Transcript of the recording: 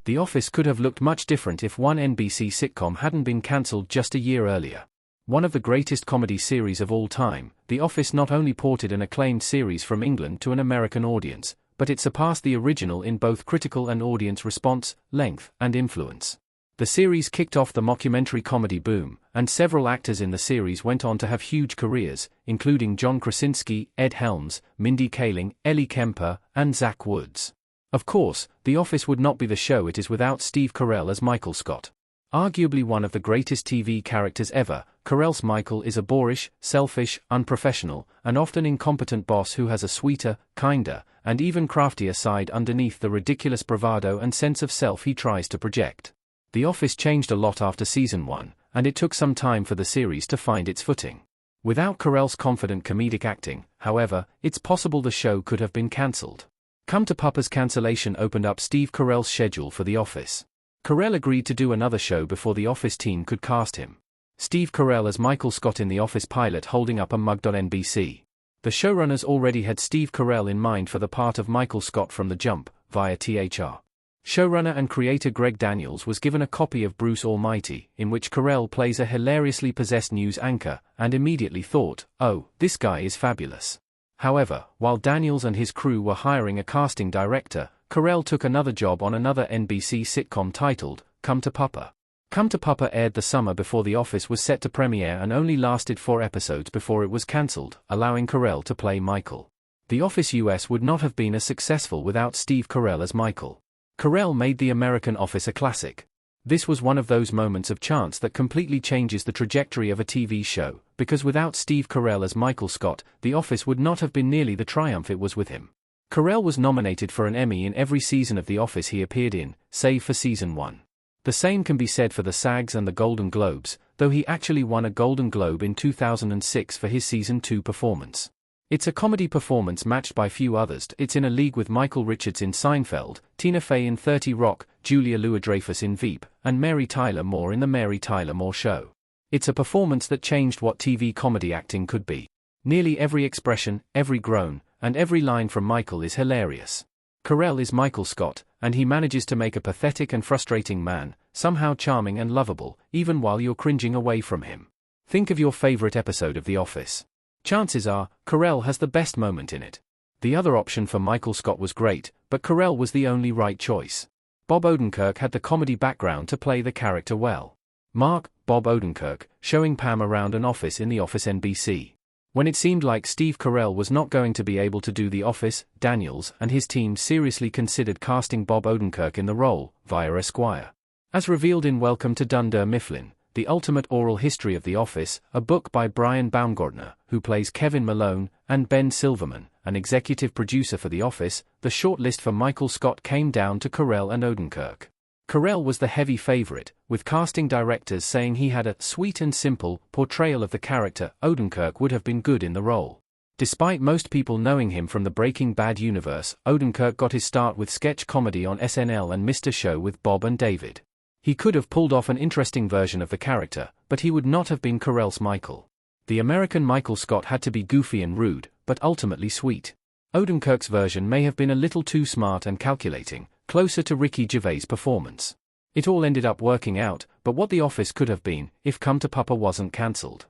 The Office could have looked much different if one NBC sitcom hadn't been cancelled just a year earlier. One of the greatest comedy series of all time, The Office not only ported an acclaimed series from England to an American audience, but it surpassed the original in both critical and audience response, length, and influence. The series kicked off the mockumentary comedy boom, and several actors in the series went on to have huge careers, including John Krasinski, Ed Helms, Mindy Kaling, Ellie Kemper, and Zach Woods. Of course, The Office would not be the show it is without Steve Carell as Michael Scott. Arguably one of the greatest TV characters ever, Carell's Michael is a boorish, selfish, unprofessional, and often incompetent boss who has a sweeter, kinder, and even craftier side underneath the ridiculous bravado and sense of self he tries to project. The Office changed a lot after season 1, and it took some time for the series to find its footing. Without Carell's confident comedic acting, however, it's possible the show could have been cancelled. Come to Papa's cancellation opened up Steve Carell's schedule for The Office. Carell agreed to do another show before The Office team could cast him. Steve Carell as Michael Scott in The Office pilot holding up a mug. NBC. The showrunners already had Steve Carell in mind for the part of Michael Scott from the jump, via THR. Showrunner and creator Greg Daniels was given a copy of Bruce Almighty, in which Carell plays a hilariously possessed news anchor, and immediately thought, "Oh, this guy is fabulous." However, while Daniels and his crew were hiring a casting director, Carell took another job on another NBC sitcom titled, Come to Papa. Come to Papa aired the summer before The Office was set to premiere and only lasted 4 episodes before it was cancelled, allowing Carell to play Michael. The Office US would not have been as successful without Steve Carell as Michael. Carell made the American Office a classic. This was one of those moments of chance that completely changes the trajectory of a TV show, because without Steve Carell as Michael Scott, The Office would not have been nearly the triumph it was with him. Carell was nominated for an Emmy in every season of The Office he appeared in, save for season 1. The same can be said for the SAGs and the Golden Globes, though he actually won a Golden Globe in 2006 for his season 2 performance. It's a comedy performance matched by few others. It's in a league with Michael Richards in Seinfeld, Tina Fey in 30 Rock, Julia Louis-Dreyfus in Veep, and Mary Tyler Moore in The Mary Tyler Moore Show. It's a performance that changed what TV comedy acting could be. Nearly every expression, every groan, and every line from Michael is hilarious. Carell is Michael Scott, and he manages to make a pathetic and frustrating man, somehow charming and lovable, even while you're cringing away from him. Think of your favorite episode of The Office. Chances are, Carell has the best moment in it. The other option for Michael Scott was great, but Carell was the only right choice. Bob Odenkirk had the comedy background to play the character well. Mark, Bob Odenkirk, showing Pam around an office in The Office NBC. When it seemed like Steve Carell was not going to be able to do The Office, Daniels and his team seriously considered casting Bob Odenkirk in the role, via Esquire. As revealed in Welcome to Dunder Mifflin, The Ultimate Oral History of The Office, a book by Brian Baumgartner, who plays Kevin Malone, and Ben Silverman, an executive producer for The Office, the shortlist for Michael Scott came down to Carell and Odenkirk. Carell was the heavy favorite, with casting directors saying he had a sweet and simple portrayal of the character. Odenkirk would have been good in the role. Despite most people knowing him from the Breaking Bad universe, Odenkirk got his start with sketch comedy on SNL and Mr. Show with Bob and David. He could have pulled off an interesting version of the character, but he would not have been Carell's Michael. The American Michael Scott had to be goofy and rude, but ultimately sweet. Odenkirk's version may have been a little too smart and calculating, closer to Ricky Gervais' performance. It all ended up working out, but what The Office could have been, if Come to Papa wasn't cancelled.